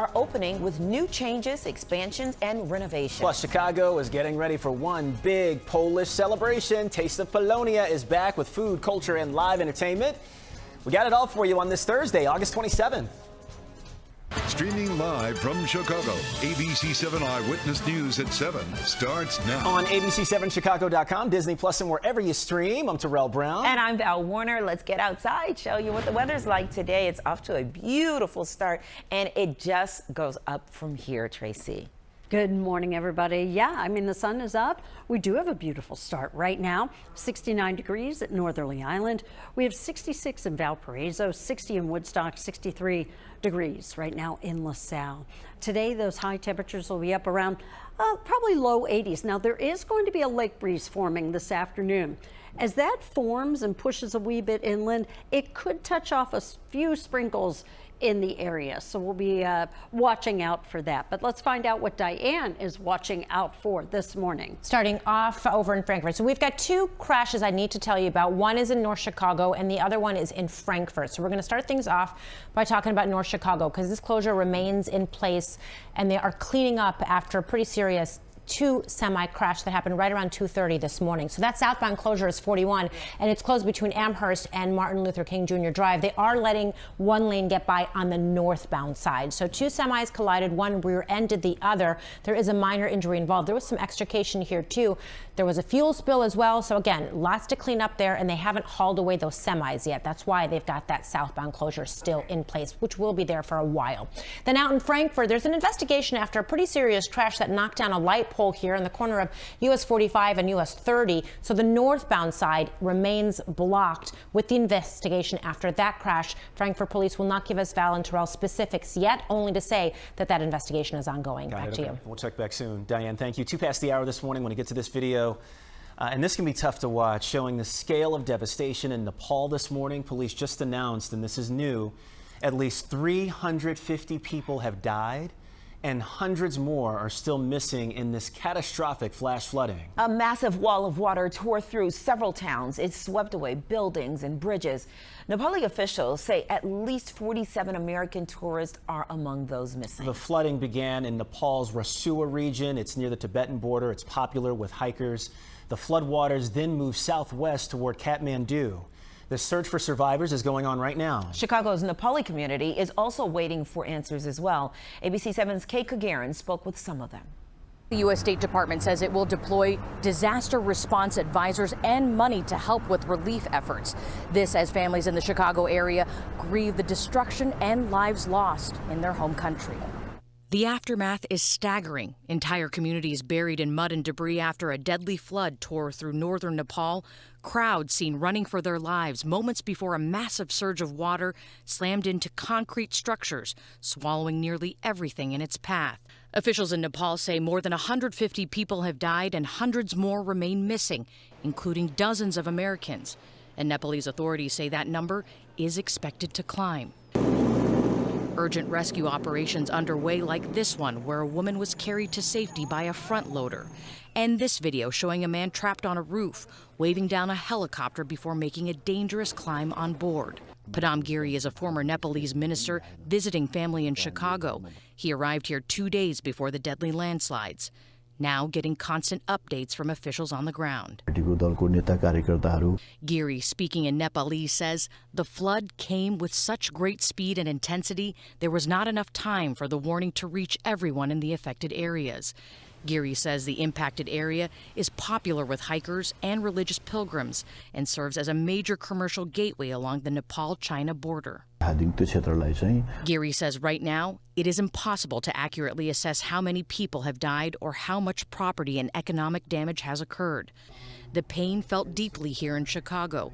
are opening with new changes, expansions, and renovations. Plus, Chicago is getting ready for one big Polish celebration. Taste of Polonia is back with food, culture, and live entertainment. We got it all for you on this Thursday, August 27th. Streaming live from Chicago, ABC 7 Eyewitness News at 7 starts now. On ABC7Chicago.com, Disney Plus, and wherever you stream. I'm Terrell Brown. And I'm Val Warner. Let's get outside, show you what the weather's like today. It's off to a beautiful start, and it just goes up from here, Tracy. Good morning, everybody. Yeah, I mean, the sun is up. We do have a beautiful start right now. 69 degrees at Northerly Island. We have 66 in Valparaiso, 60 in Woodstock, 63 degrees right now in LaSalle. Today, those high temperatures will be up around probably low 80s. Now, there is going to be a lake breeze forming this afternoon. As that forms and pushes a wee bit inland, it could touch off a few sprinkles in the area. So we'll be watching out for that. But let's find out what Diane is watching out for this morning. Starting off over in Frankfurt. So we've got two crashes I need to tell you about. One is in North Chicago and the other one is in Frankfurt. So we're going to start things off by talking about North Chicago because this closure remains in place and they are cleaning up after a pretty serious two semi crash that happened right around 2:30 this morning. So that southbound closure is 41 and it's closed between Amherst and Martin Luther King Jr. Drive. They are letting one lane get by on the northbound side. So two semis collided, one rear-ended the other. There is a minor injury involved. There was some extrication here too. There was a fuel spill as well. So again, lots to clean up there and they haven't hauled away those semis yet. That's why they've got that southbound closure still in place, which will be there for a while. Then out in Frankfurt, there's an investigation after a pretty serious crash that knocked down a light pole here in the corner of US 45 and US 30. So the northbound side remains blocked with the investigation after that crash. Frankfurt police will not give us Val and Terrell specifics yet, only to say that that investigation is ongoing. Back to you. We'll check back soon. Diane, thank you. 2 past the hour this morning when we get to this video. And this can be tough to watch, showing the scale of devastation in Nepal this morning. Police just announced, and this is new, at least 350 people have died and hundreds more are still missing in this catastrophic flash flooding. A massive wall of water tore through several towns. It swept away buildings and bridges. Nepali officials say at least 47 American tourists are among those missing. The flooding began in Nepal's Rasua region. It's near the Tibetan border. It's popular with hikers. The floodwaters then moved southwest toward Kathmandu. The search for survivors is going on right now. Chicago's Nepali community is also waiting for answers as well. ABC 7's Kate Kagarin spoke with some of them. The U.S. State Department says it will deploy disaster response advisors and money to help with relief efforts. This as families in the Chicago area grieve the destruction and lives lost in their home country. The aftermath is staggering. Entire communities buried in mud and debris after a deadly flood tore through northern Nepal. Crowds seen running for their lives moments before a massive surge of water slammed into concrete structures, swallowing nearly everything in its path. Officials in Nepal say more than 150 people have died and hundreds more remain missing, including dozens of Americans. And Nepalese authorities say that number is expected to climb. Urgent rescue operations underway like this one, where a woman was carried to safety by a front loader. And this video showing a man trapped on a roof, waving down a helicopter before making a dangerous climb on board. Padam Giri is a former Nepalese minister visiting family in Chicago. He arrived here 2 days before the deadly landslides. Now getting constant updates from officials on the ground. Giri, speaking in Nepalese, says the flood came with such great speed and intensity, there was not enough time for the warning to reach everyone in the affected areas. Giri says the impacted area is popular with hikers and religious pilgrims and serves as a major commercial gateway along the Nepal-China border. Giri says right now, it is impossible to accurately assess how many people have died or how much property and economic damage has occurred. The pain felt deeply here in Chicago.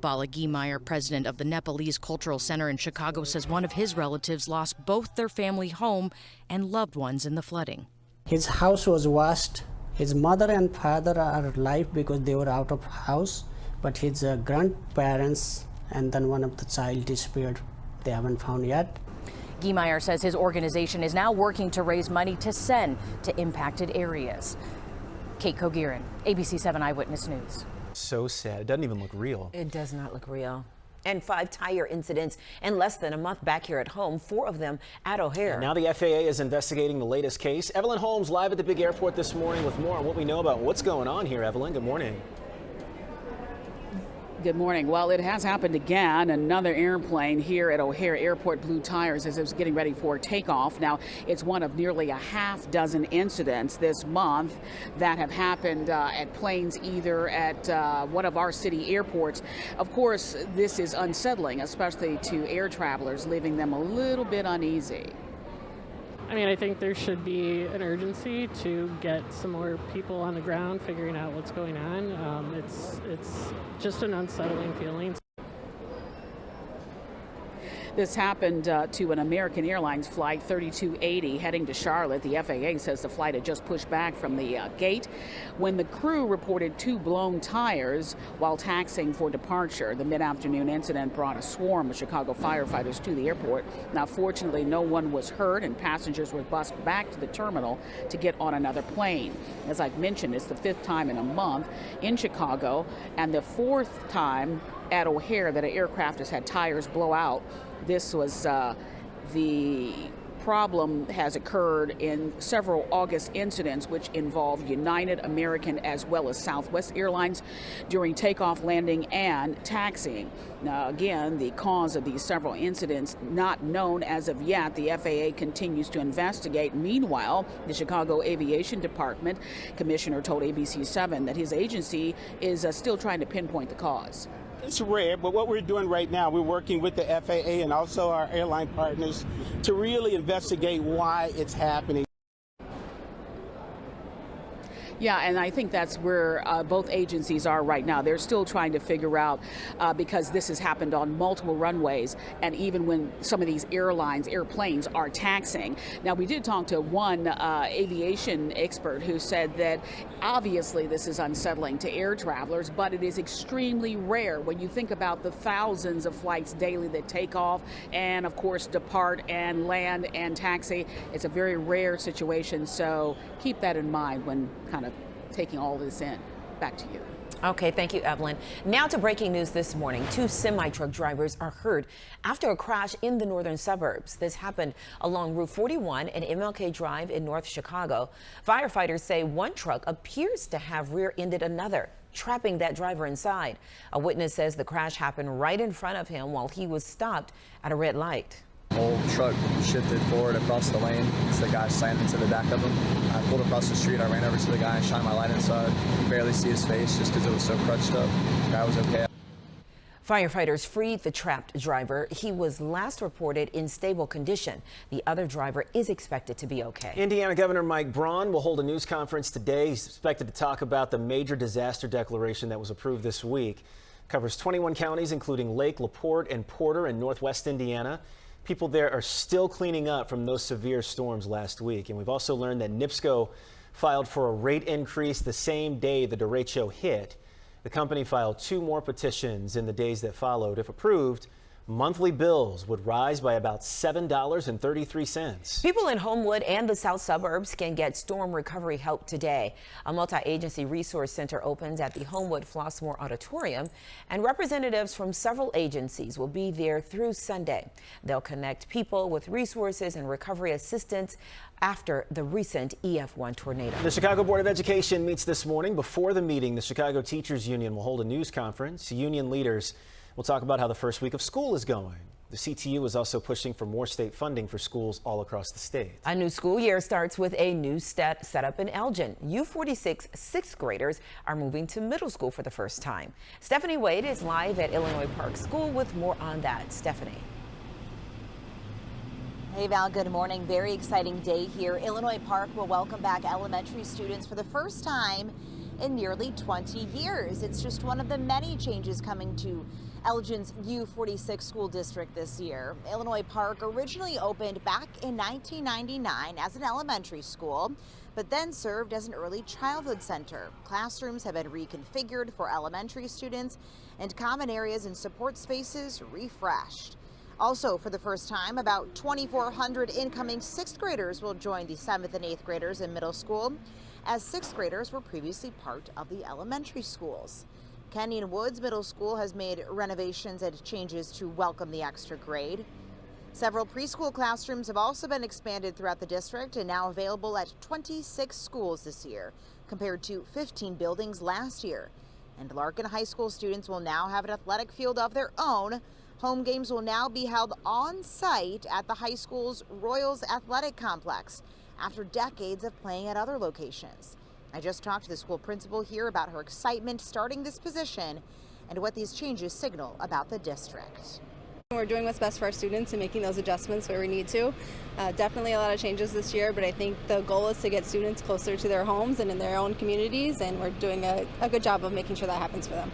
Bala Giemeyer, president of the Nepalese Cultural Center in Chicago, says one of his relatives lost both their family home and loved ones in the flooding. His house was washed. His mother and father are alive because they were out of house, but his grandparents and then one of the child disappeared. They haven't found yet. Giemeyer says his organization is now working to raise money to send to impacted areas. Kate Kogirin, ABC 7 Eyewitness News. So sad. It doesn't even look real. It does not look real. And 5 tire incidents in less than a month back here at home, 4 of them at O'Hare. And now the FAA is investigating the latest case. Evelyn Holmes live at the big airport this morning with more on what we know about what's going on here. Evelyn, good morning. Good morning. Well, it has happened again. Another airplane here at O'Hare Airport blew tires as it was getting ready for takeoff. Now, it's one of nearly a half dozen incidents this month that have happened at planes either at one of our city airports. Of course, this is unsettling, especially to air travelers, leaving them a little bit uneasy. I mean, I think there should be an urgency to get some more people on the ground figuring out what's going on. It's just an unsettling feeling. This happened to an American Airlines flight 3280 heading to Charlotte. The FAA says the flight had just pushed back from the gate when the crew reported 2 blown tires while taxiing for departure. The mid-afternoon incident brought a swarm of Chicago firefighters to the airport. Now, fortunately, no one was hurt and passengers were bused back to the terminal to get on another plane. As I've mentioned, it's the 5th time in a month in Chicago and the 4th time at O'Hare that an aircraft has had tires blow out. This was the problem has occurred in several August incidents which involved United, American, as well as Southwest Airlines during takeoff, landing, and taxiing. Now, again, the cause of these several incidents not known as of yet. The FAA continues to investigate. Meanwhile, the Chicago Aviation Department commissioner told ABC7 that his agency is still trying to pinpoint the cause. It's rare, but what we're doing right now, we're working with the FAA and also our airline partners to really investigate why it's happening. Yeah, and I think that's where both agencies are right now. They're still trying to figure out, because this has happened on multiple runways, and even when some of these airplanes are taxiing. Now, we did talk to one aviation expert who said that obviously this is unsettling to air travelers, but it is extremely rare when you think about the thousands of flights daily that take off and, of course, depart and land and taxi. It's a very rare situation, so keep that in mind when kind of taking all this in. Back to you. Okay, thank you, Evelyn. Now to breaking news this morning. 2 semi-truck drivers are hurt after a crash in the northern suburbs. This happened along Route 41 and MLK Drive in North Chicago. Firefighters say one truck appears to have rear-ended another, trapping that driver inside. A witness says the crash happened right in front of him while he was stopped at a red light. The whole truck shifted forward across the lane as the guy slammed into the back of him. I pulled across the street, I ran over to the guy and shined my light inside. You could barely see his face just because it was so crushed up. The guy was okay. Firefighters freed the trapped driver. He was last reported in stable condition. The other driver is expected to be okay. Indiana Governor Mike Braun will hold a news conference today. He's expected to talk about the major disaster declaration that was approved this week. Covers 21 counties, including Lake, LaPorte, and Porter in northwest Indiana. People there are still cleaning up from those severe storms last week. And we've also learned that NIPSCO filed for a rate increase the same day the derecho hit. The company filed 2 more petitions in the days that followed. If approved, monthly bills would rise by about $7.33. People in Homewood and the south suburbs can get storm recovery help today. A multi-agency resource center opens at the Homewood Flossmoor Auditorium, and representatives from several agencies will be there through Sunday. They'll connect people with resources and recovery assistance after the recent EF1 tornado. The Chicago Board of Education meets this morning. Before the meeting, the Chicago Teachers Union will hold a news conference. Union leaders will talk about how the first week of school is going. The CTU is also pushing for more state funding for schools all across the state. A new school year starts with a new setup in Elgin. U46 6th graders are moving to middle school for the first time. Stephanie Wade is live at Illinois Park School with more on that. Stephanie. Hey Val, good morning. Very exciting day here. Illinois Park will welcome back elementary students for the first time in nearly 20 years. It's just one of the many changes coming to Elgin's U46 school district this year. Illinois Park originally opened back in 1999 as an elementary school, but then served as an early childhood center. Classrooms have been reconfigured for elementary students and common areas and support spaces refreshed. Also, for the first time, about 2,400 incoming 6th graders will join the 7th and 8th graders in middle school, as 6th graders were previously part of the elementary schools. Kenyon Woods Middle School has made renovations and changes to welcome the extra grade. Several preschool classrooms have also been expanded throughout the district and now available at 26 schools this year, compared to 15 buildings last year. And Larkin High School students will now have an athletic field of their own. Home games will now be held on site at the high school's Royals Athletic Complex after decades of playing at other locations. I just talked to the school principal here about her excitement starting this position and what these changes signal about the district. We're doing what's best for our students and making those adjustments where we need to. Definitely a lot of changes this year, but I think the goal is to get students closer to their homes and in their own communities, and we're doing a good job of making sure that happens for them.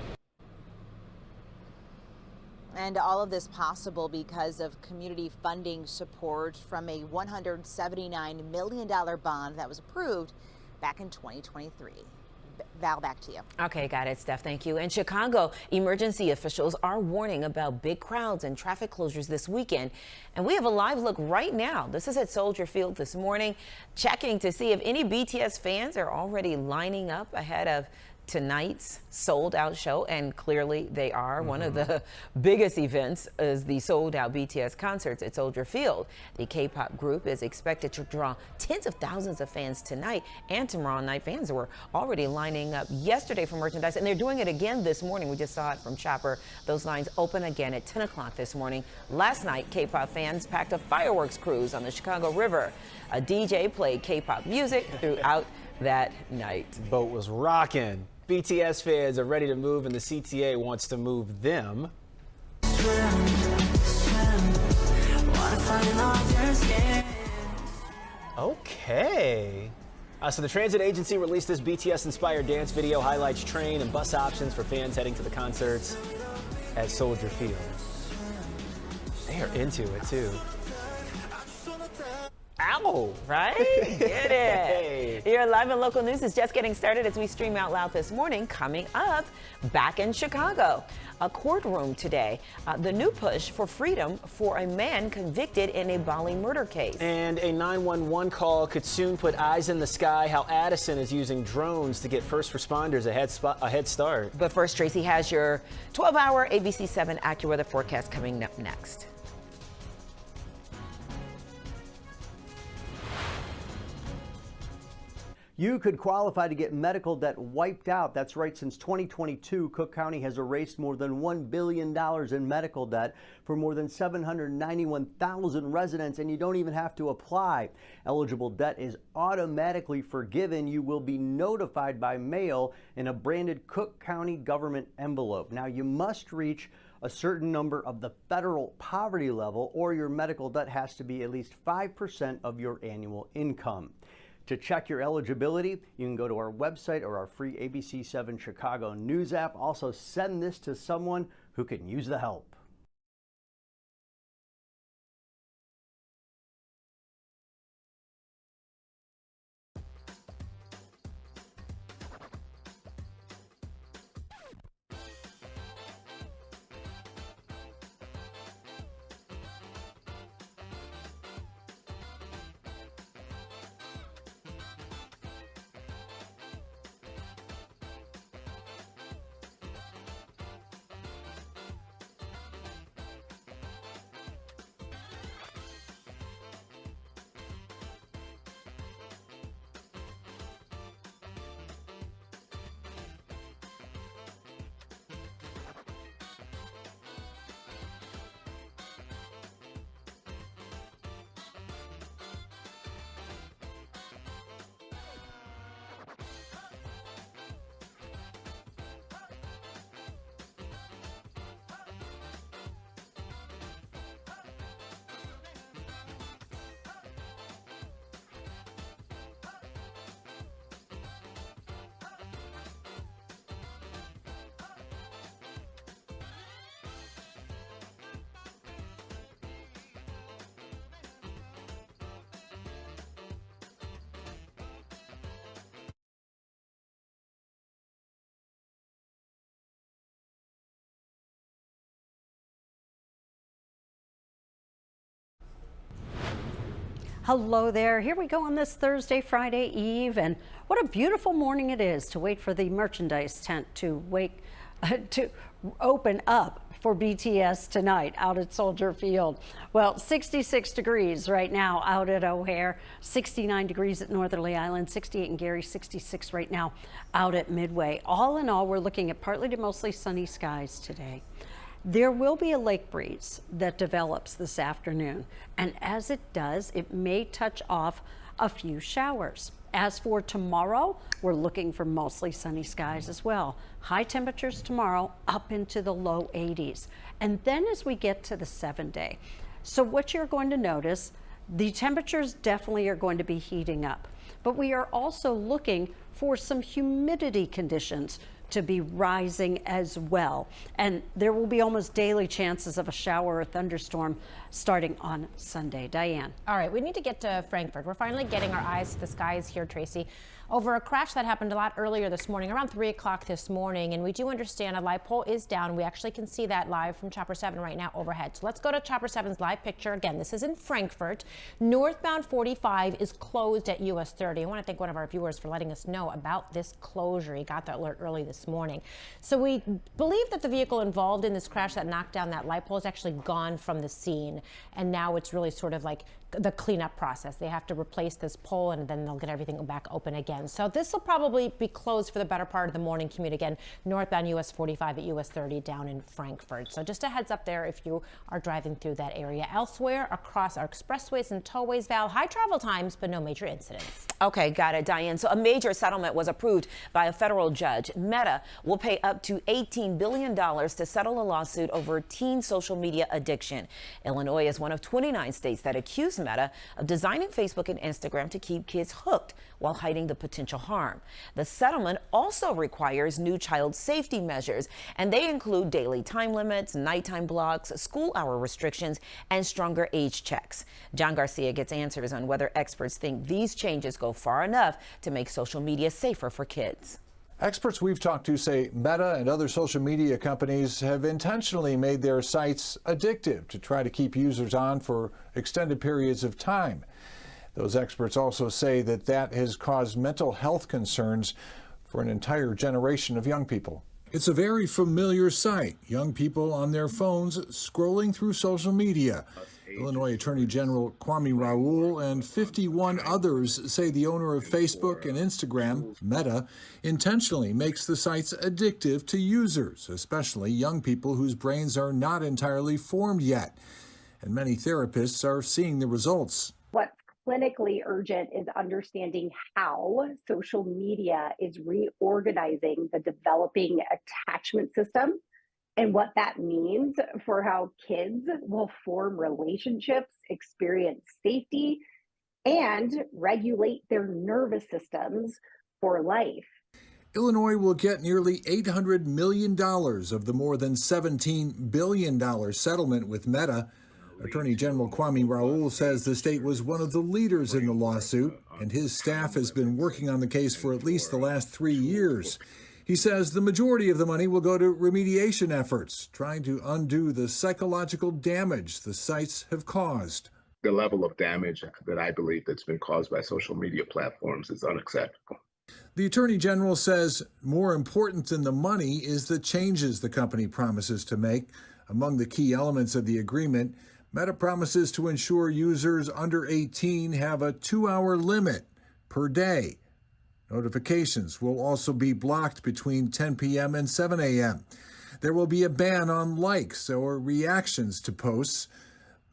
And all of this possible because of community funding support from a $179 million bond that was approved back in 2023. Val, back to you. Okay, got it, Steph. Thank you. In Chicago, emergency officials are warning about big crowds and traffic closures this weekend. And we have a live look right now. This is at Soldier Field this morning, checking to see if any BTS fans are already lining up ahead of tonight's sold-out show, and clearly they are. One of the biggest events is the sold-out BTS concerts at Soldier Field. The K-pop group is expected to draw tens of thousands of fans tonight and tomorrow night. Fans were already lining up yesterday for merchandise, and they're doing it again this morning. We just saw it from Chopper. Those lines open again at 10 o'clock this morning. Last night, K-pop fans packed a fireworks cruise on the Chicago River. A DJ played K-pop music throughout that night. Boat was rocking. BTS fans are ready to move, and the CTA wants to move them. Okay. So the transit agency released this BTS-inspired dance video, highlights train and bus options for fans heading to the concerts at Soldier Field. They are into it, too. Ow, right? Get it. Your live and local news is just getting started as we stream out loud this morning. Coming up, back in Chicago, a courtroom today. The new push for freedom for a man convicted in a Bali murder case. And a 911 call could soon put eyes in the sky. How Addison is using drones to get first responders a head start. But first, Tracy has your 12-hour ABC 7 AccuWeather forecast coming up next. You could qualify to get medical debt wiped out. That's right. Since 2022, Cook County has erased more than $1 billion in medical debt for more than 791,000 residents, and you don't even have to apply. Eligible debt is automatically forgiven. You will be notified by mail in a branded Cook County government envelope. Now, you must reach a certain number of the federal poverty level, or your medical debt has to be at least 5% of your annual income. To check your eligibility, you can go to our website or our free ABC 7 Chicago news app. Also, send this to someone who can use the help. Hello there. Here we go on this Thursday, Friday Eve, and what a beautiful morning it is to wait for the merchandise tent to to open up for BTS tonight out at Soldier Field. Well, 66 degrees right now out at O'Hare, 69 degrees at Northerly Island, 68 in Gary, 66 right now out at Midway. All in all, we're looking at partly to mostly sunny skies today. There will be a lake breeze that develops this afternoon, and as it does, it may touch off a few showers. As for tomorrow, we're looking for mostly sunny skies as well. High temperatures tomorrow up into the low 80s. And then as we get to the 7-day, so what you're going to notice, the temperatures definitely are going to be heating up. But we are also looking for some humidity conditions to be rising as well. And there will be almost daily chances of a shower or thunderstorm starting on Sunday. Diane. All right, we need to get to Frankfurt. We're finally getting our eyes to the skies here, Tracy, over a crash that happened a lot earlier this morning, around 3 o'clock this morning. And we do understand a light pole is down. We actually can see that live from Chopper 7 right now overhead. So let's go to Chopper 7's live picture. Again, this is in Frankfurt. Northbound 45 is closed at US 30. I want to thank one of our viewers for letting us know about this closure. He got that alert early this morning. So we believe that the vehicle involved in this crash that knocked down that light pole is actually gone from the scene. And now it's really sort of like the cleanup process. They have to replace this pole and then they'll get everything back open again. So this will probably be closed for the better part of the morning commute. Again, northbound US 45 at US 30 down in Frankfurt. So just a heads up there if you are driving through that area. Elsewhere across our expressways and tollways, Val, high travel times, but no major incidents. Okay, got it, Diane. So a major settlement was approved by a federal judge. Meta will pay up to $18 billion to settle a lawsuit over teen social media addiction. Illinois is one of 29 states that accuse Meta of designing Facebook and Instagram to keep kids hooked while hiding the potential harm. The settlement also requires new child safety measures, and they include daily time limits, nighttime blocks, school hour restrictions, and stronger age checks. John Garcia gets answers on whether experts think these changes go far enough to make social media safer for kids. Experts we've talked to say Meta and other social media companies have intentionally made their sites addictive to try to keep users on for extended periods of time. Those experts also say that that has caused mental health concerns for an entire generation of young people. It's a very familiar sight, young people on their phones scrolling through social media. Illinois Attorney General Kwame Raoul and 51 others say the owner of Facebook and Instagram, Meta, intentionally makes the sites addictive to users, especially young people whose brains are not entirely formed yet. And many therapists are seeing the results. What's clinically urgent is understanding how social media is reorganizing the developing attachment system and what that means for how kids will form relationships, experience safety, and regulate their nervous systems for life. Illinois will get nearly $800 million of the more than $17 billion settlement with Meta. Attorney General Kwame Raoul says the state was one of the leaders in the lawsuit, and his staff has been working on the case for at least the last 3 years. He says the majority of the money will go to remediation efforts, trying to undo the psychological damage the sites have caused. The level of damage that I believe that's been caused by social media platforms is unacceptable. The Attorney General says more important than the money is the changes the company promises to make. Among the key elements of the agreement, Meta promises to ensure users under 18 have a 2-hour limit per day. Notifications will also be blocked between 10 p.m. and 7 a.m. There will be a ban on likes or reactions to posts.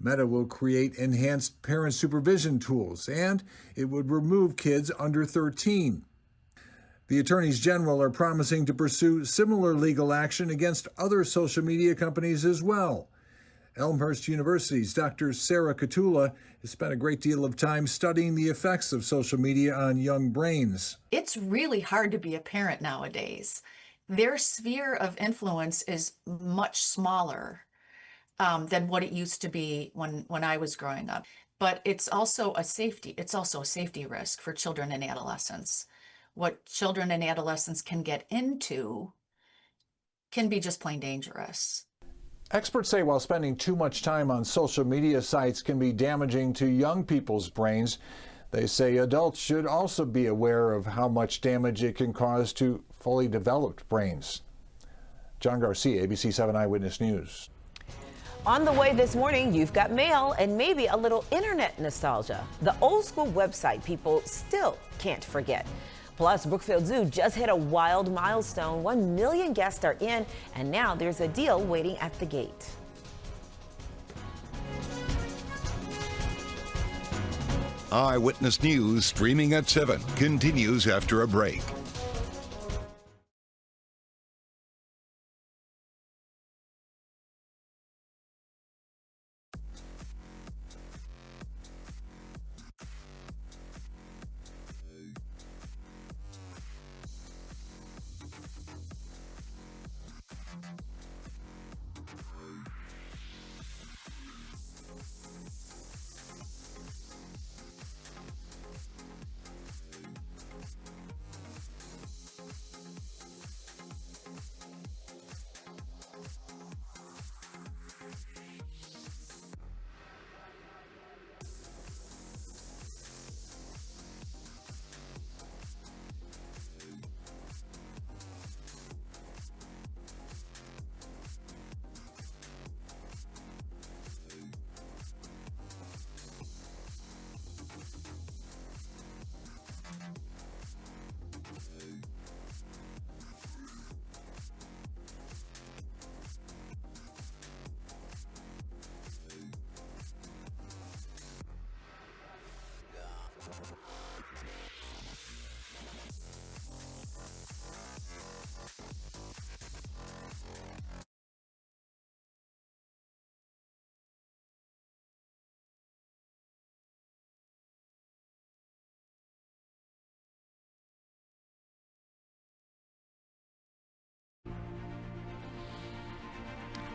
Meta will create enhanced parent supervision tools, and it would remove kids under 13. The attorneys general are promising to pursue similar legal action against other social media companies as well. Elmhurst University's Dr. Sarah Katula has spent a great deal of time studying the effects of social media on young brains. It's really hard to be a parent nowadays. Their sphere of influence is much smaller than what it used to be when I was growing up. But it's also a safety risk for children and adolescents. What children and adolescents can get into can be just plain dangerous. Experts say while spending too much time on social media sites can be damaging to young people's brains, they say adults should also be aware of how much damage it can cause to fully developed brains. John Garcia, ABC 7 Eyewitness News. On the way this morning, you've got mail and maybe a little internet nostalgia. The old school website people still can't forget. Plus, Brookfield Zoo just hit a wild milestone. 1 million guests are in, and now there's a deal waiting at the gate. Eyewitness News streaming at 7 continues after a break.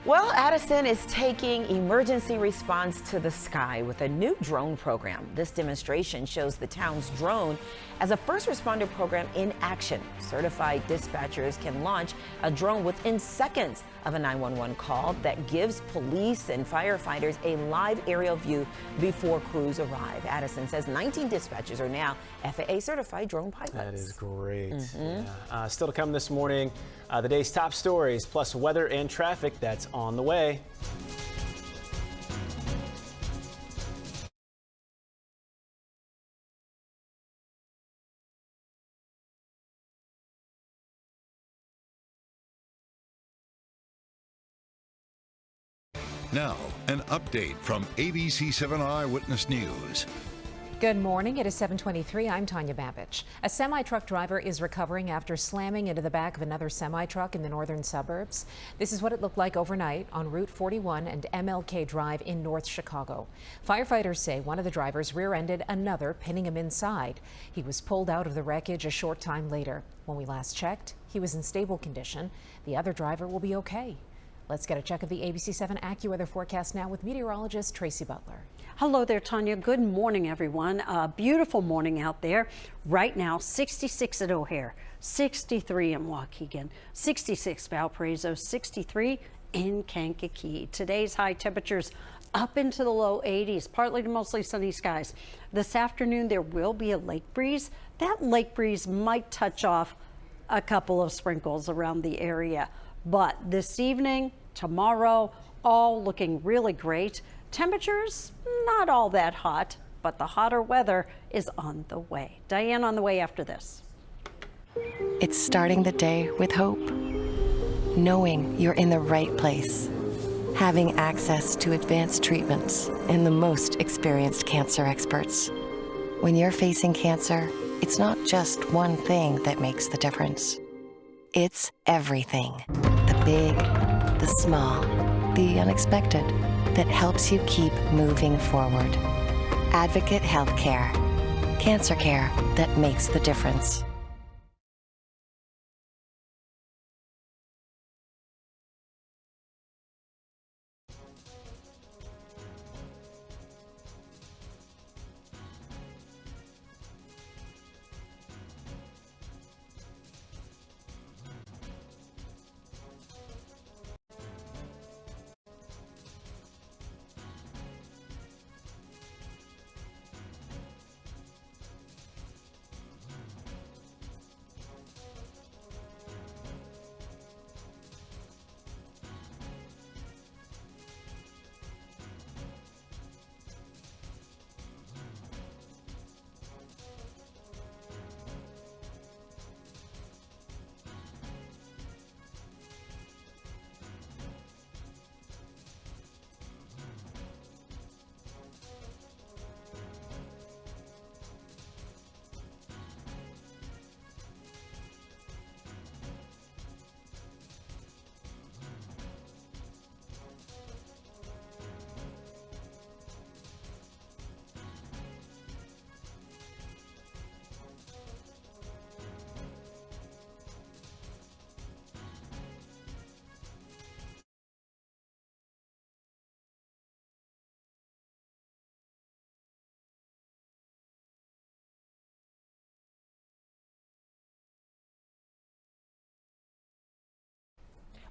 Well, Addison is taking emergency response to the sky with a new drone program. This demonstration shows the town's drone as a first responder program in action. Certified dispatchers can launch a drone within seconds of a 911 call that gives police and firefighters a live aerial view before crews arrive. Addison says 19 dispatchers are now FAA certified drone pilots. That is great. Yeah. Still to come this morning, the day's top stories, plus weather and traffic that's on the way. Now, an update from ABC 7 Eyewitness News. Good morning. It is 7:23. I'm Tanya Babich. A semi-truck driver is recovering after slamming into the back of another semi-truck in the northern suburbs. This is what it looked like overnight on Route 41 and MLK Drive in North Chicago. Firefighters say one of the drivers rear-ended another, pinning him inside. He was pulled out of the wreckage a short time later. When we last checked, he was in stable condition. The other driver will be okay. Let's get a check of the ABC 7 AccuWeather forecast now with meteorologist Tracy Butler. Hello there, Tanya. Good morning, everyone. A beautiful morning out there. Right now, 66 at O'Hare, 63 in Waukegan, 66 Valparaiso, 63 in Kankakee. Today's high temperatures up into the low 80s, partly to mostly sunny skies. This afternoon, there will be a lake breeze. That lake breeze might touch off a couple of sprinkles around the area. But this evening, tomorrow, all looking really great. Temperatures not all that hot, but the hotter weather is on the way. Diane on the way after this. It's starting the day with hope, knowing you're in the right place, having access to advanced treatments and the most experienced cancer experts. When you're facing cancer, it's not just one thing that makes the difference. It's everything. The big, the small, the unexpected, that helps you keep moving forward. Advocate Healthcare. Cancer care that makes the difference.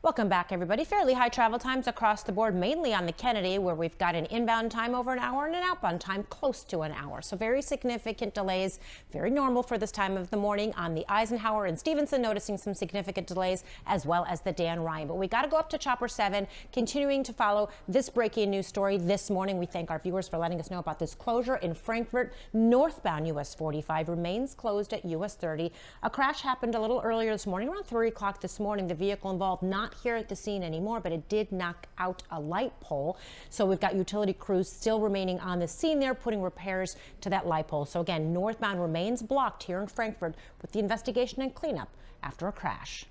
Welcome back, everybody. Fairly high travel times across the board, mainly on the Kennedy, where we've got an inbound time over an hour and an outbound time close to an hour. So very significant delays, very normal for this time of the morning. On the Eisenhower and Stevenson, noticing some significant delays, as well as the Dan Ryan. But we got to go up to Chopper 7, continuing to follow this breaking news story this morning. We thank our viewers for letting us know about this closure in Frankfurt. Northbound US 45 remains closed at US 30. A crash happened a little earlier this morning, around 3 o'clock this morning. The vehicle involved not here at the scene anymore, but it did knock out a light pole. So we've got utility crews still remaining on the scene there, putting repairs to that light pole. So again, northbound remains blocked here in Frankfurt with the investigation and cleanup after a crash.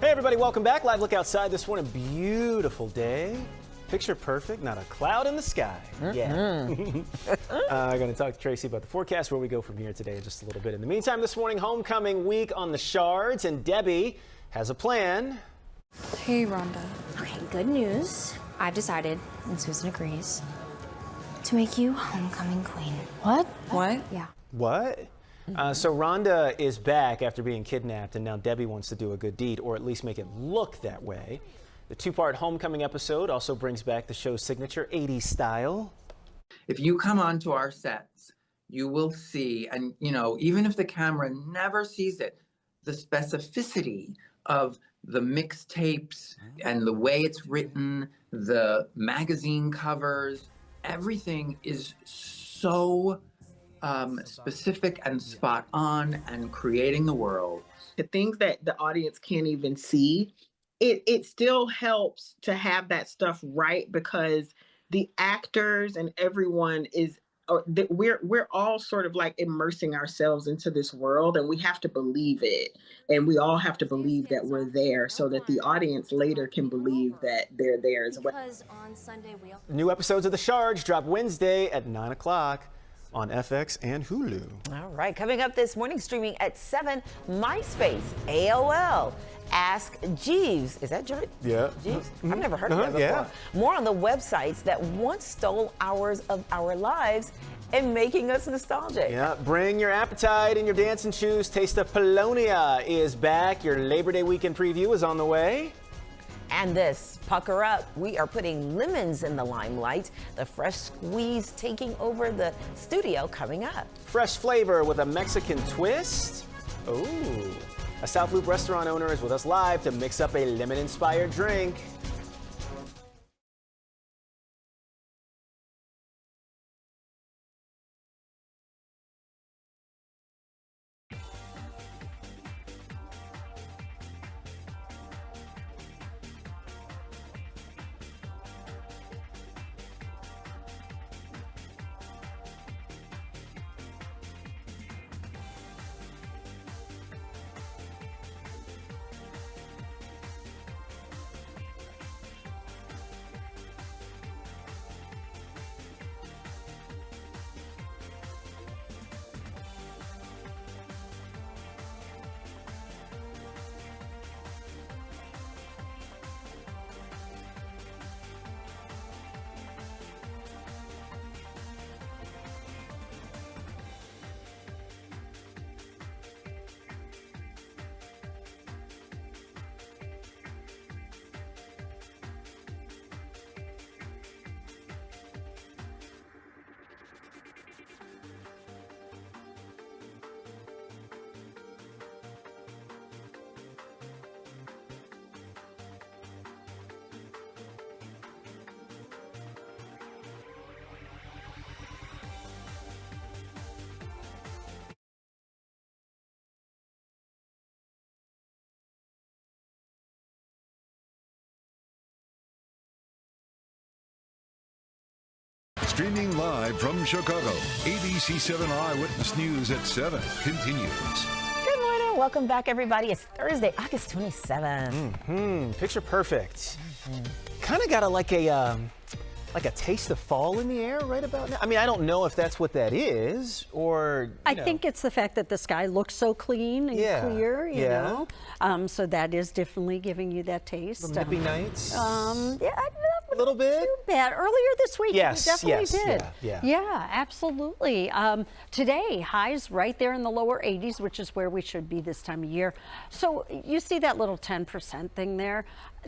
Hey everybody, welcome back. Live look outside this morning. Beautiful day. Picture perfect, not a cloud in the sky. Yeah. I'm going to talk to Tracy about the forecast, where we go from here today in just a little bit. In the meantime, this morning, homecoming week on the Shards, and Debbie has a plan. Hey, Rhonda. Okay, good news. I've decided, and Susan agrees, to make you homecoming queen. What? What? Yeah. What? So Rhonda is back after being kidnapped, and now Debbie wants to do a good deed, or at least make it look that way. The two-part homecoming episode also brings back the show's signature 80s style. If you come onto our sets, you will see, and you know, even if the camera never sees it, the specificity of the mixtapes and the way it's written, the magazine covers, everything is so specific and spot on and creating the world. The things that the audience can't even see, it still helps to have that stuff right, because the actors and everyone we're all sort of like immersing ourselves into this world, and we have to believe it, and we all have to believe that we're there, so that the audience later can believe that they're there as well. Because on Sunday New episodes of The Shards drop Wednesday at 9 o'clock on FX and Hulu. All right, coming up this morning, streaming at 7, MySpace, AOL, Ask Jeeves. Is that Jeeves? Yeah. Jeeves? I've never heard of that before. Yeah. More on the websites that once stole hours of our lives and making us nostalgic. Yeah, bring your appetite and your dancing shoes. Taste of Polonia is back. Your Labor Day weekend preview is on the way. And this, pucker up, we are putting lemons in the limelight. The fresh squeeze taking over the studio coming up. Fresh flavor with a Mexican twist. Ooh. A South Loop restaurant owner is with us live to mix up a lemon-inspired drink. Streaming live from Chicago, ABC 7 Eyewitness News at 7 continues. Good morning. Welcome back, everybody. It's Thursday, August 27th. Picture perfect. Kind of got a like a taste of fall in the air right about now. I mean, I don't know if that's what that is, or I think it's the fact that the sky looks so clean and clear, you know. So that is definitely giving you that taste. The nippy nights. Yeah, a little bit. Too bad. Earlier this week, Yes, we definitely yes, did. yeah. Absolutely. Today, highs right there in the lower 80s, which is where we should be this time of year. So you see that little 10% thing there.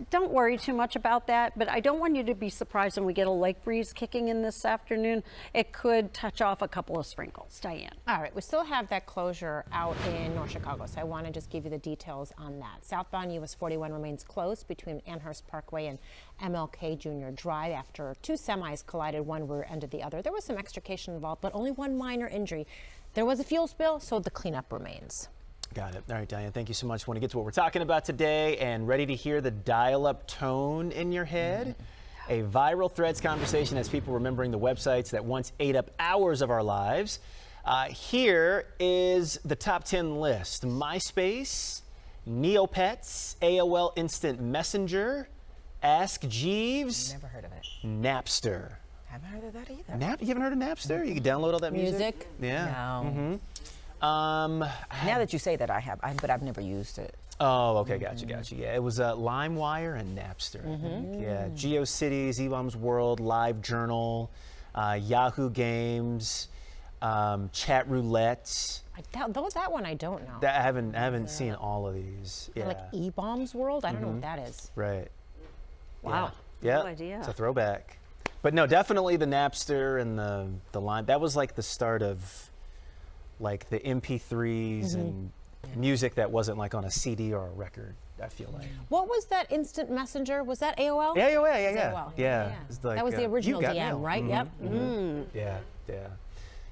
Don't worry too much about that, but I don't want you to be surprised when we get a lake breeze kicking in this afternoon. It could touch off a couple of sprinkles. Diane. All right, we still have that closure out in North Chicago, so I want to just give you the details on that. Southbound US 41 remains closed between Amherst Parkway and MLK Junior Drive after two semis collided, one rear end of the other. There was some extrication involved, but only one minor injury. There was a fuel spill, so the cleanup remains. Got it. All right, Diane, thank you so much. Want to get to what we're talking about today and ready to hear the dial-up tone in your head? A viral Threads conversation has people remembering the websites that once ate up hours of our lives. Here is the top 10 list. MySpace, Neopets, AOL Instant Messenger, Ask Jeeves. Never heard of it. Napster. Haven't heard of that either. You haven't heard of Napster? You can download all that music? Yeah. No. Now that you say that, I have, but I've never used it. Oh, okay, gotcha. Yeah, it was LimeWire and Napster. Yeah, GeoCities, eBaum's World, LiveJournal, Yahoo Games, Chat Roulette. That one I don't know. I haven't seen all of these. Yeah. Like eBaum's World? I don't know what that is. Right. Wow. Yeah. No idea. It's a throwback. But no, definitely the Napster and the Lime. That was like the start of like the MP3s and music that wasn't like on a CD or a record, I feel like. What was that instant messenger? Was that AOL? AOL, yeah. It's like, that was the original DM, mail. right? Yep.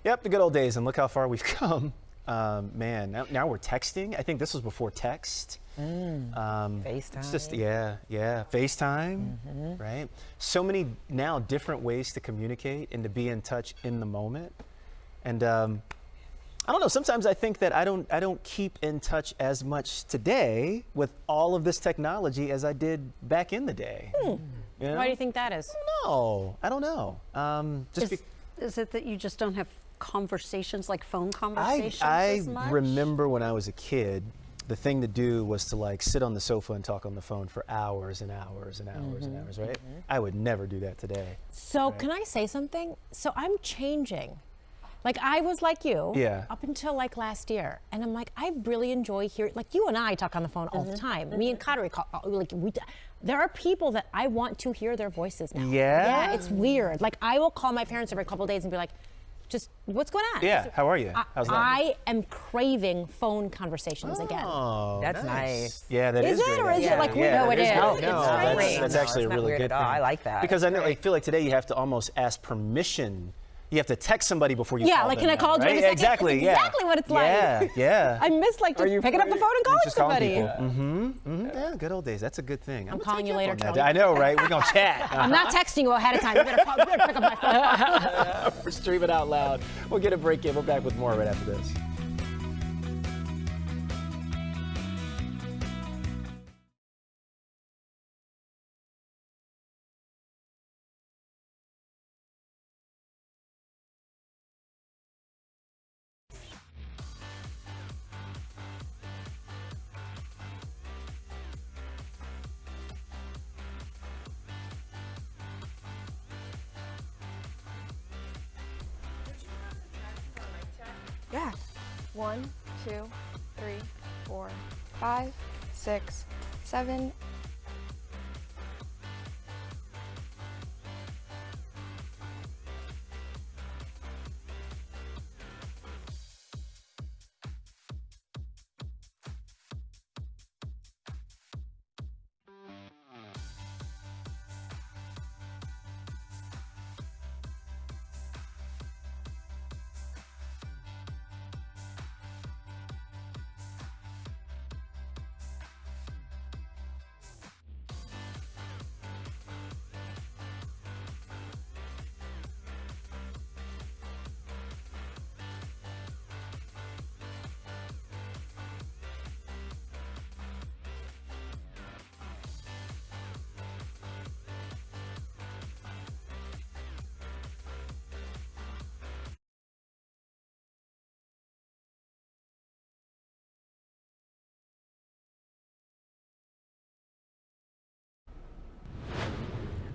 Yep, the good old days, and look how far we've come. Man, now we're texting. I think this was before text. FaceTime. It's just, FaceTime, right? So many now different ways to communicate and to be in touch in the moment. And I don't know, sometimes I think that I don't keep in touch as much today with all of this technology as I did back in the day. You know? Why do you think that is? I don't know. Is it that you just don't have conversations, like phone conversations as much? I remember when I was a kid, the thing to do was to like sit on the sofa and talk on the phone for hours and hours and hours and hours, right? I would never do that today. So can I say something? So I'm changing. Like I was like you up until like last year, and I'm like, I really enjoy hearing, like you and I talk on the phone all the time. Me and Kadri, there are people that I want to hear their voices now. Yeah, it's weird. Like I will call my parents every couple of days and be like, just what's going on? Yeah, how are you? How's that? I am craving phone conversations again. Oh, that's nice. Yeah, that is it, great. or is it like we know it is? No, It's that's actually a really good thing. I like that. Because I feel like today you have to almost ask permission. You have to text somebody before you call them. Yeah, like can I call right? you in a second? Exactly, It's exactly what it's like. Yeah. I miss like just picking up the phone and calling somebody. Yeah, good old days. That's a good thing. I'm calling you later, Charlie. I know, right? We're going to chat. I'm not texting you ahead of time. You better pick up my phone. We're streaming out loud. We'll get a break in. We're back with more right after this. Yeah. 1, 2, 3, 4, 5, 6, 7.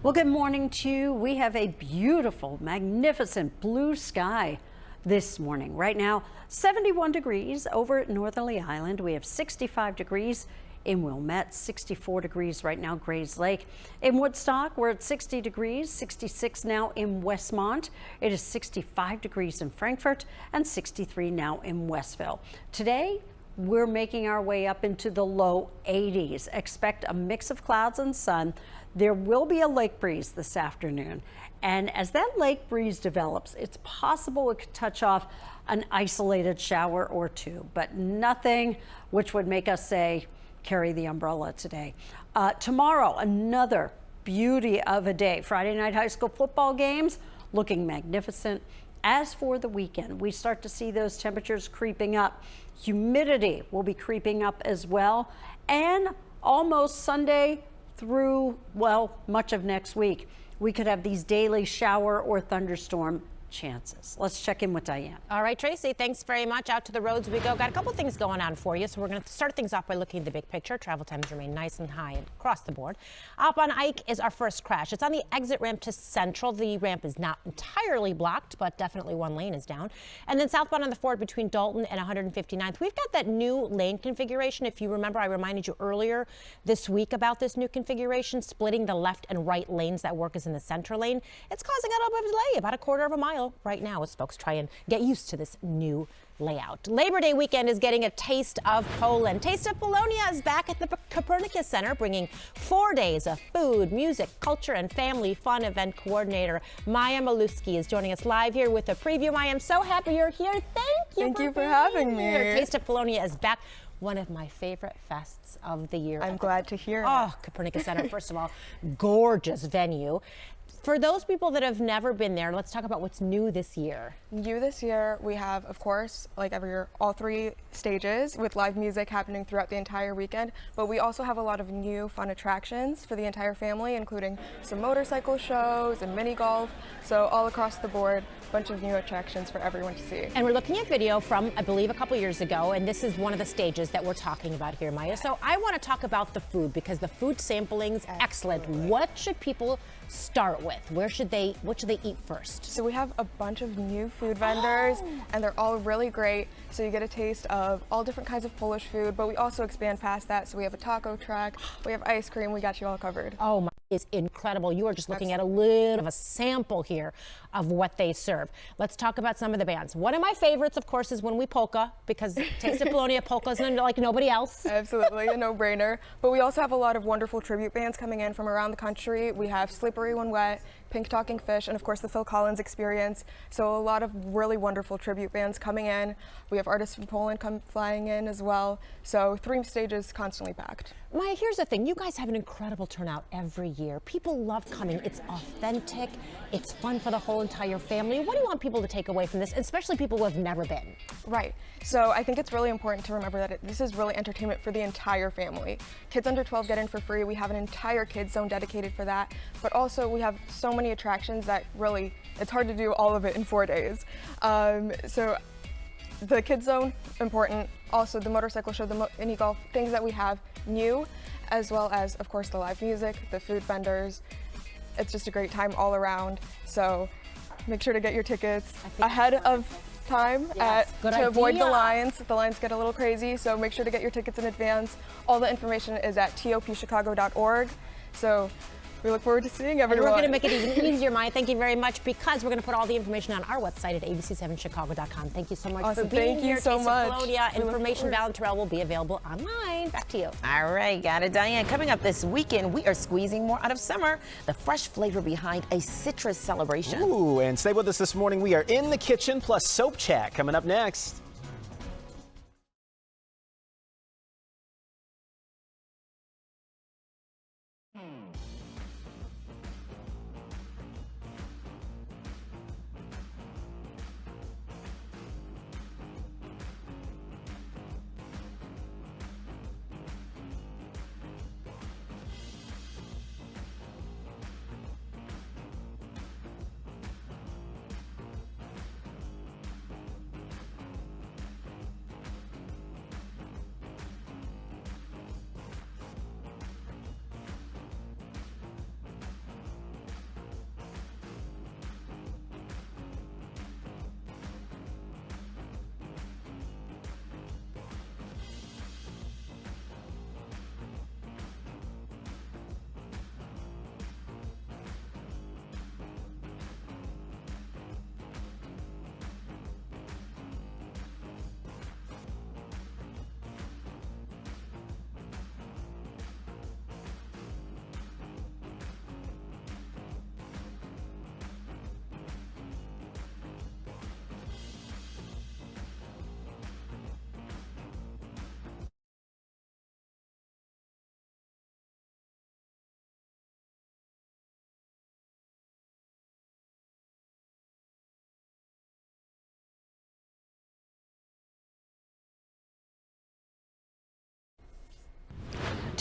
Well, good morning to you. We have a beautiful, magnificent blue sky this morning. Right now, 71 degrees over at Northerly Island. We have 65 degrees in Wilmette, 64 degrees right now, Grays Lake. In Woodstock, we're at 60 degrees, 66 now in Westmont. It is 65 degrees in Frankfort and 63 now in Westville. Today, we're making our way up into the low 80s. Expect a mix of clouds and sun. There will be a lake breeze this afternoon. And as that lake breeze develops, it's possible it could touch off an isolated shower or two, but nothing which would make us say, carry the umbrella today. Tomorrow, another beauty of a day. Friday night high school football games looking magnificent. As for the weekend, we start to see those temperatures creeping up. Humidity will be creeping up as well. And almost Sunday through, well, much of next week, we could have these daily shower or thunderstorm chances. Let's check in with Diane. All right, Tracy, thanks very much. Out to the roads we go. Got a couple things going on for you. So we're going to start things off by looking at the big picture. Travel times remain nice and high across the board. Up on Ike is our first crash. It's on the exit ramp to Central. The ramp is not entirely blocked, but definitely one lane is down. And then southbound on the Ford between Dalton and 159th. We've got that new lane configuration. If you remember, I reminded you earlier this week about this new configuration, splitting the left and right lanes that work as in the center lane. It's causing a little bit of delay, about a quarter of a mile right now as folks try and get used to this new layout. Labor Day weekend is getting a taste of Poland. Taste of Polonia is back at the Copernicus Center, bringing 4 days of food, music, culture, and family fun. Event coordinator Maya Maluski is joining us live here with a preview. Maya, I'm so happy you're here. Thank you for having me. Taste of Polonia is back. One of my favorite fests of the year. I'm glad to hear. Oh, Copernicus Center, first of all, gorgeous venue. For those people that have never been there, let's talk about what's new this year. New this year, we have, of course, like every year, all 3 stages with live music happening throughout the entire weekend. But we also have a lot of new fun attractions for the entire family, including some motorcycle shows and mini golf. So all across the board, a bunch of new attractions for everyone to see. And we're looking at video from, I believe, a couple years ago, and this is one of the stages that we're talking about here, Maya. So I want to talk about the food because the food sampling's excellent. What should people start with? What should they eat first? So we have a bunch of new food vendors and they're all really great. So you get a taste of all different kinds of Polish food, but we also expand past that. So we have a taco truck, we have ice cream, we got you all covered. Oh my, it's incredible. You are just looking at a little of a sample here of what they serve. Let's talk about some of the bands. One of my favorites, of course, is When We Polka, because Taste of Polonia polka is like nobody else. Absolutely, a no-brainer. But we also have a lot of wonderful tribute bands coming in from around the country. We have Slippery When Wet, Pink Talking Fish, and of course the Phil Collins Experience. So a lot of really wonderful tribute bands coming in. We have artists from Poland flying in as well. So 3 stages constantly packed. Maya, here's the thing. You guys have an incredible turnout every year. People love coming. It's authentic. It's fun for the whole entire family. What do you want people to take away from this, especially people who have never been? Right. So I think it's really important to remember that this is really entertainment for the entire family. Kids under 12 get in for free. We have an entire kids zone dedicated for that. But also we have so many attractions that really, it's hard to do all of it in 4 days. So the kids zone, important. Also the motorcycle show, the mini golf, things that we have new, as well as, of course, the live music, the food vendors. It's just a great time all around. So make sure to get your tickets ahead of time to avoid the lines. The lines get a little crazy, so make sure to get your tickets in advance. All the information is at topchicago.org. So we look forward to seeing everyone. And we're going to make it even easier, Maya. Thank you very much, because we're going to put all the information on our website at abc7chicago.com. Thank you so much for being here. Thank you so much. Polonia. Information about Terrell will be available online. Back to you. All right, got it, Diane. Coming up this weekend, we are squeezing more out of summer. The fresh flavor behind a citrus celebration. Ooh, and stay with us this morning. We are in the kitchen plus soap chat coming up next.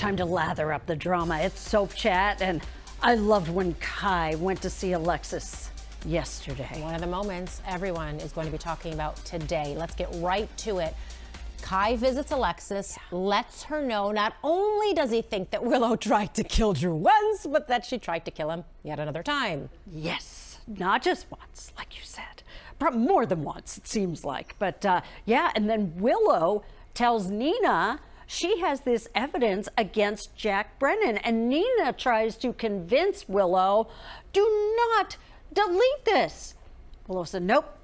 Time to lather up the drama. It's Soap Chat, and I loved when Kai went to see Alexis yesterday. One of the moments everyone is going to be talking about today. Let's get right to it. Kai visits Alexis, lets her know not only does he think that Willow tried to kill Drew once, but that she tried to kill him yet another time. Yes, not just once, like you said, but more than once, it seems like. But yeah, and then Willow tells Nina she has this evidence against Jack Brennan, and Nina tries to convince Willow, do not delete this. Willow said, nope.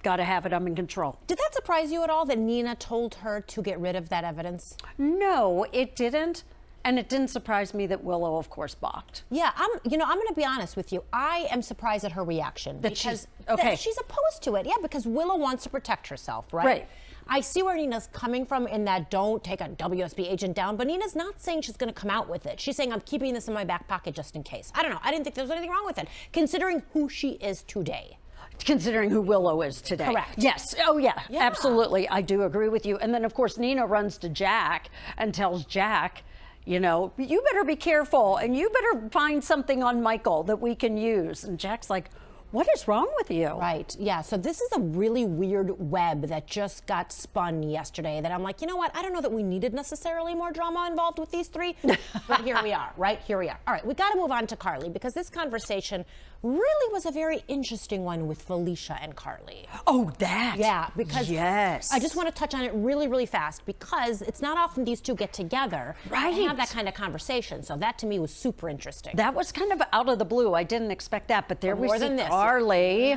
Got to have it. I'm in control. Did that surprise you at all that Nina told her to get rid of that evidence? No, it didn't. And it didn't surprise me that Willow, of course, balked. Yeah, I'm going to be honest with you. I am surprised at her reaction That because that she's opposed to it. Yeah, because Willow wants to protect herself, right? Right. I see where Nina's coming from in that don't take a WSB agent down, but Nina's not saying she's going to come out with it. She's saying, I'm keeping this in my back pocket just in case. I don't know. I didn't think there was anything wrong with it, considering who she is today. Considering who Willow is today. Correct. Yes. Oh, yeah. Absolutely. I do agree with you. And then, of course, Nina runs to Jack and tells Jack, you know, you better be careful and you better find something on Michael that we can use. And Jack's like, what is wrong with you? Right. Yeah. So this is a really weird web that just got spun yesterday that I'm like, you know what? I don't know that we needed necessarily more drama involved with these three, but here we are, right? Here we are. All right. We got to move on to Carly because this conversation really was a very interesting one with Felicia and Carly. Oh, that. Yeah. Because yes. I just want to touch on it really, really fast because it's not often these two get together and have that kind of conversation. So that to me was super interesting. That was kind of out of the blue. I didn't expect that, but there More was than this. Carly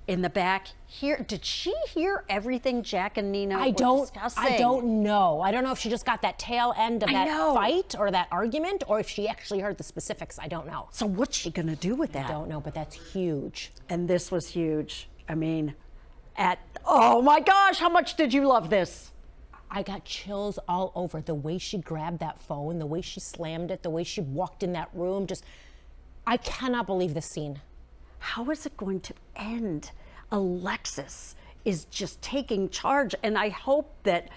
in the back here. Did she hear everything Jack and Nina were discussing? I don't know. I don't know if she just got that tail end of that fight or that argument, or if she actually heard the specifics. I don't know. So what's she gonna do with that? I don't know, but that's huge. And this was huge. I mean, oh my gosh, how much did you love this? I got chills all over. The way she grabbed that phone, the way she slammed it, the way she walked in that room. I cannot believe this scene. How is it going to end? Alexis is just taking charge, and I hope that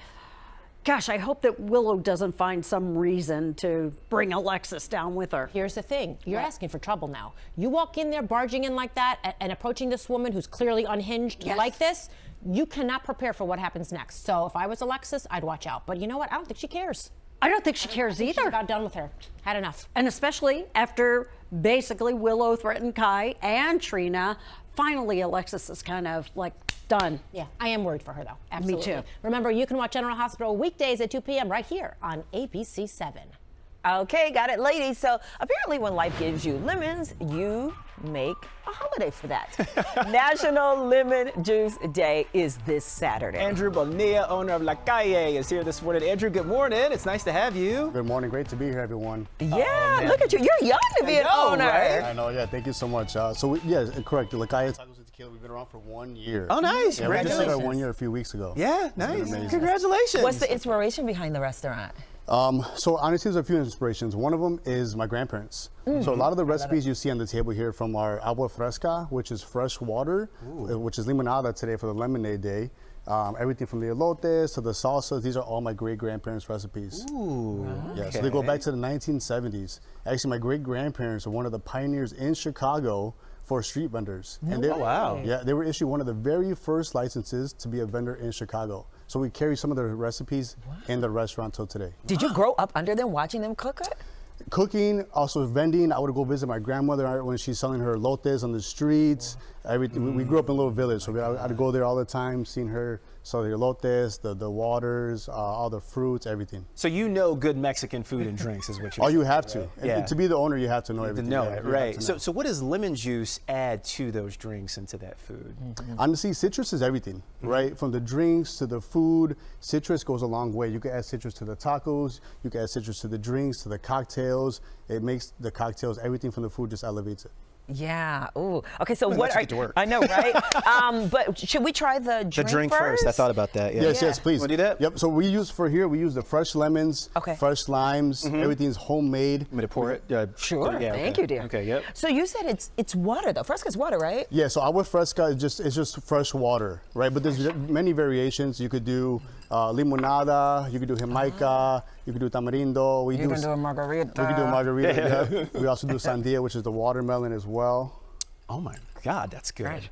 Willow doesn't find some reason to bring Alexis down with her. Here's the thing. You're asking for trouble now. You walk in there barging in like that and approaching this woman who's clearly unhinged like this, you cannot prepare for what happens next. So if I was Alexis, I'd watch out. But you know what? I don't think she cares. I don't think she cares either. She got done with her. Had enough. And especially after basically Willow threatened Kai and Trina, finally Alexis is kind of like done. Yeah, I am worried for her though. Absolutely. Me too. Remember, you can watch General Hospital weekdays at 2 p.m. right here on ABC 7. Okay, got it, ladies. So apparently when life gives you lemons, you make a holiday for that. National Lemon Juice Day is this Saturday. Andrew Bonilla, owner of La Calle, is here this morning. Andrew, good morning. It's nice to have you. Good morning. Great to be here, everyone. Yeah, look at you. You're young to be an owner. Right? I know, yeah. Thank you so much. Correct. La Calle Tacos and Tequila, we've been around for 1 year. Oh, nice. Yeah, we just hit our 1 year a few weeks ago. Yeah, nice. Congratulations. What's the inspiration behind the restaurant? So honestly, there's a few inspirations. One of them is my grandparents. So a lot of the recipes you see on the table here from our agua fresca, which is fresh water, which is limonada today for the lemonade day. Everything from the elotes to the salsas, these are all my great-grandparents' recipes. Ooh. Yeah, so they go back to the 1970s. Actually, my great-grandparents are one of the pioneers in Chicago for street vendors. And they, wow. Yeah, they were issued one of the very first licenses to be a vendor in Chicago. So we carry some of their recipes in the restaurant till today. Did you grow up under them, watching them cook it? Cooking, also vending. I would go visit my grandmother when she's selling her elotes on the streets. Everything. We grew up in a little village, so I'd go there all the time, seeing her sell the elotes, the waters, all the fruits, everything. So you know good Mexican food and drinks is what you're Oh, saying, you have right? to. Yeah. And to be the owner, you have to know everything. To know Yeah, it, you right. have to know. So what does lemon juice add to those drinks and to that food? Honestly, citrus is everything, right? From the drinks to the food, citrus goes a long way. You can add citrus to the tacos, you can add citrus to the drinks, to the cocktails. It makes the cocktails, everything from the food just elevates it. Yeah. Ooh. Okay. So Well, what let's are get to work. I know, right? But should we try the drink first? I thought about that. Yeah. Yes, please. Want to do that? Yep. So we use the fresh lemons, fresh limes. Everything's homemade. I'm gonna pour it. Sure. Yeah, Thank you, dear. Okay. Yep. So you said it's water though. Fresca's water, right? Yeah. So agua fresca is just fresh water, right? But there's many variations. You could do limonada. You could do jamaica. You could do tamarindo. You can do a margarita. We can do a margarita. Yeah. We also do sandia, which is the watermelon as well. Oh my God, that's good. Right.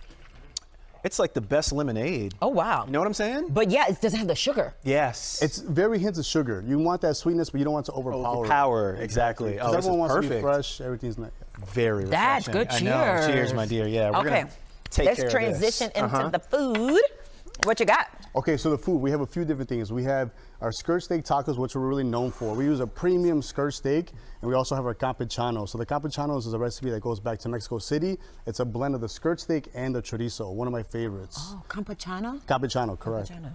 It's like the best lemonade. Oh wow. You know what I'm saying? But yeah, it doesn't have the sugar. Yes. It's very hints of sugar. You want that sweetness, but you don't want to overpower. Exactly. Oh, everyone wants perfect. to be fresh. Everything's nice. Very refreshing. That's good. Cheers. I know. Cheers, my dear. Yeah. We're gonna take care Let's of transition this. into the food. What you got? Okay, so the food, we have a few different things. We have our skirt steak tacos, which we're really known for. We use a premium skirt steak, and we also have our campechano. So the campechano is a recipe that goes back to Mexico City. It's a blend of the skirt steak and the chorizo, one of my favorites. Oh, campechano? Campechano, correct. Campechano.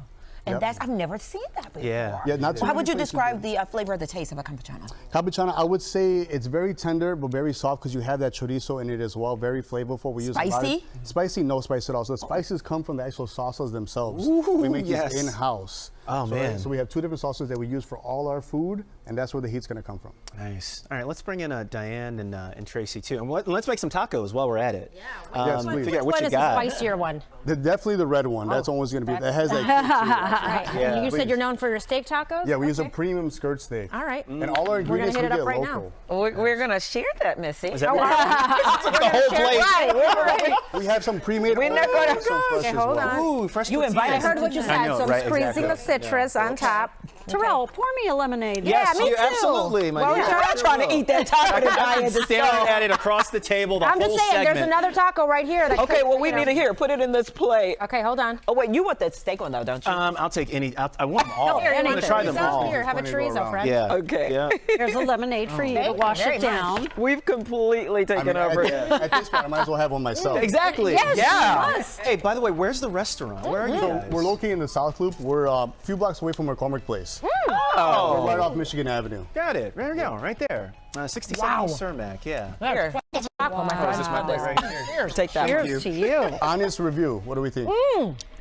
And I've never seen that before. Yeah. Not too How many would you places describe do. the flavor of the taste of a campechano? Campechano, I would say it's very tender, but very soft because you have that chorizo in it as well. Very flavorful. We use Spicy? Spicy, no spice at all. So the spices come from the actual sauces themselves. Ooh, we make yes. these in-house. Oh, man. So we have two different sauces that we use for all our food, and that's where the heat's going to come from. Nice. All right, let's bring in Diane and Tracy too, and let's make some tacos while we're at it. Yeah. Yes, please. Figure out what Which you one is the got. spicier one? Definitely the red one. That's always going to be. That has that kick to it. Right. And you said you're known for your steak tacos? Yeah, we use a premium skirt steak. All right. And all our ingredients hit we it up get right local. We're going to share that, Missy. Is that right? The whole plate. Right. We have some pre-made. We're not going to some fresh Okay, as hold well. on. Ooh, fresh You tortillas. invited I heard what you said, I know, so I'm right, squeezing exactly. the citrus on top. Terrell, pour me a lemonade. Yes, Yeah, me you too. Absolutely, my Well, dear. we're not trying to eat that taco tonight. I'm staring at it across the table the I'm whole just saying, segment. there's another taco right here. That Okay, could, well, we you know. need to hear. Put it in this plate. Okay, hold on. Oh, wait, you want that steak one, though, don't you? I'll take any. I want them all. Here, I'm you going want to try them chorizo? all. Here, have a chorizo, friend. Yeah. Okay. Yeah. Here's a lemonade for you to wash Very it down. We've completely taken over. At this point, I might as well have one myself. Exactly. Yes, yeah. you must. Hey, by the way, where's the restaurant? Where are you So guys? we're located in the South Loop. We're a few blocks away from McCormick Place. Oh. We're right off Michigan Avenue. Got it. There we go. Right there. 67 Cermak. Yeah. Here. Taco, my Oh, friend. is this my plate right here? Here, take that. Cheers to you. Honest review. What do we think?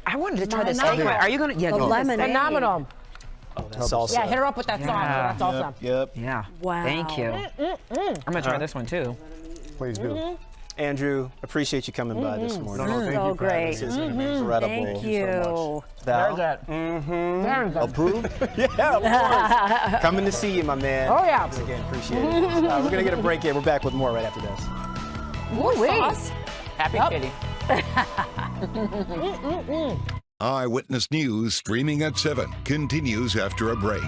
I wanted to try this Phenomenal. steak. Are you going to? Yeah, The go. lemonade. Phenomenal. Oh, that's salsa. Yeah, hit her up with that sauce. That's awesome. Yep. Yeah. Wow. Thank you. I'm going to try this one, too. Please do. Andrew, appreciate you coming by this morning. No, thank So you for having great. us. This is incredible. Thank you. Val? Very good. Approved? Yeah, of course. Coming to see you, my man. Oh, yeah. Once again, appreciate it. We're going to get a break here. We're back with more right after this. More sauce. Happy kitty. Eyewitness News streaming at 7 continues after a break.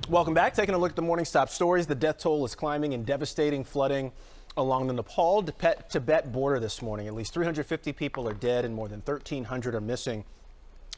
Welcome back. Taking a look at the morning's top stories. The death toll is climbing in devastating flooding along the Nepal-Tibet border this morning. At least 350 people are dead and more than 1,300 are missing,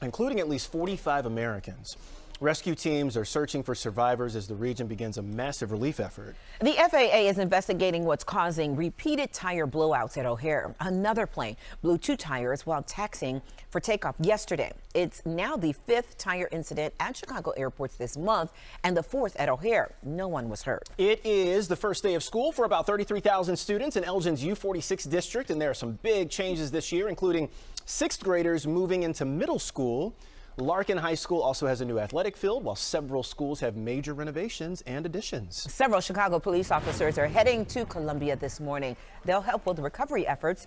including at least 45 Americans. Rescue teams are searching for survivors as the region begins a massive relief effort. The FAA is investigating what's causing repeated tire blowouts at O'Hare. Another plane blew 2 tires while taxiing for takeoff yesterday. It's now the 5th tire incident at Chicago airports this month and the 4th at O'Hare. No one was hurt. It is the first day of school for about 33,000 students in Elgin's U46 district, and there are some big changes this year, including 6th graders moving into middle school. Larkin High School also has a new athletic field, while several schools have major renovations and additions. Several Chicago police officers are heading to Columbia this morning. They'll help with recovery efforts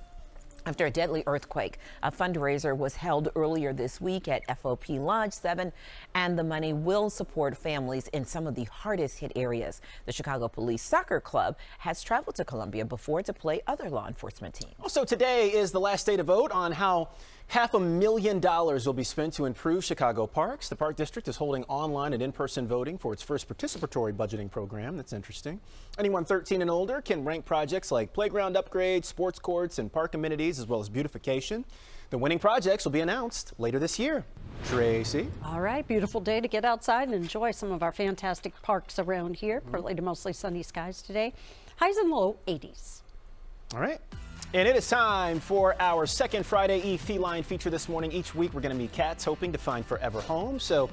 after a deadly earthquake. A fundraiser was held earlier this week at FOP Lodge 7, and the money will support families in some of the hardest hit areas. The Chicago Police Soccer Club has traveled to Columbia before to play other law enforcement teams. Also, today is the last day to vote on how $500,000 will be spent to improve Chicago parks. The Park District is holding online and in-person voting for its first participatory budgeting program. That's interesting. Anyone 13 and older can rank projects like playground upgrades, sports courts, and park amenities, as well as beautification. The winning projects will be announced later this year. Tracy? All right, beautiful day to get outside and enjoy some of our fantastic parks around here. Partly to mostly sunny skies today. Highs and low 80s. All right. And it is time for our second Friday Eve Feline feature this morning. Each week we're going to meet cats hoping to find forever homes. So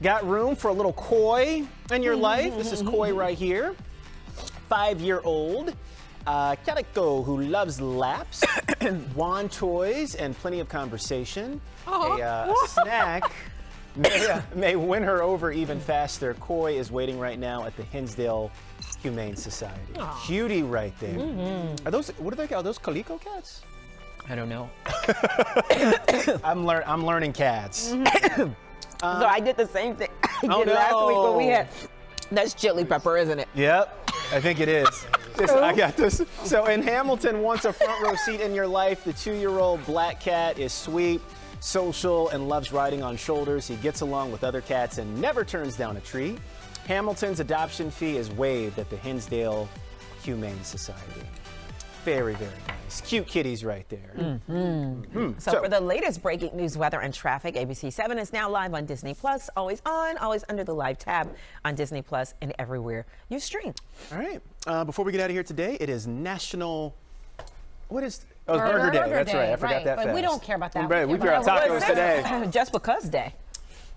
got room for a little Koi in your life. This is Koi right here. 5-year-old Calico who loves laps, wand toys, and plenty of conversation. A snack may win her over even faster. Koi is waiting right now at the Hinsdale Humane Society. Aww. Cutie right there. Are those, what are they called? Are those calico cats? I don't know. I'm learning cats. So I did the same thing I did last week, but we had, that's chili pepper, isn't it? Yep, I think it is. I got this. So in Hamilton wants a front row seat in your life. The 2-year-old black cat is sweet, social, and loves riding on shoulders. He gets along with other cats and never turns down a treat. Hamilton's adoption fee is waived at the Hinsdale Humane Society. Very, very nice. Cute kitties right there. So for the latest breaking news, weather, and traffic, ABC 7 is now live on Disney Plus. Always on, always under the live tab on Disney Plus and everywhere you stream. All right. Before we get out of here today, it is National. What is? Oh, it's Burger Day. That's right. I forgot that. But we don't care about that. We care about tacos today. Just Because Day.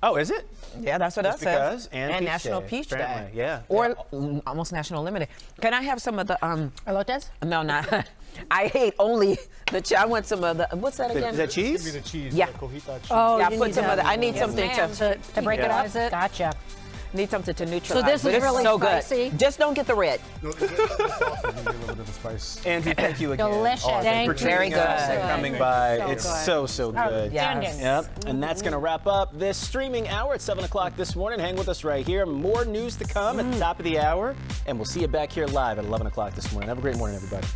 Oh, is it? Yeah, that's what that says. And National Peach Peach Day. Yeah. Or almost National Limited. Can I have some of the elotes? No, not. I hate only the. I want some of the. What's that again? Is that cheese? Give me the cheese. Yeah. The cojita cheese. Oh, yeah, you put need some to- of the. I need Yes, something ma'am. to break it up. Gotcha. Need something to neutralize. So this but is it's really so spicy. good. Just don't get the red. No, the sauce is gonna be a little bit of the spice. Andrew, thank you again. Delicious. Thank you for Very treating us good. and coming by. So It's good. so good. Yes. Yep. And that's going to wrap up this streaming hour at 7 o'clock this morning. Hang with us right here. More news to come at the top of the hour. And we'll see you back here live at 11 o'clock this morning. Have a great morning, everybody.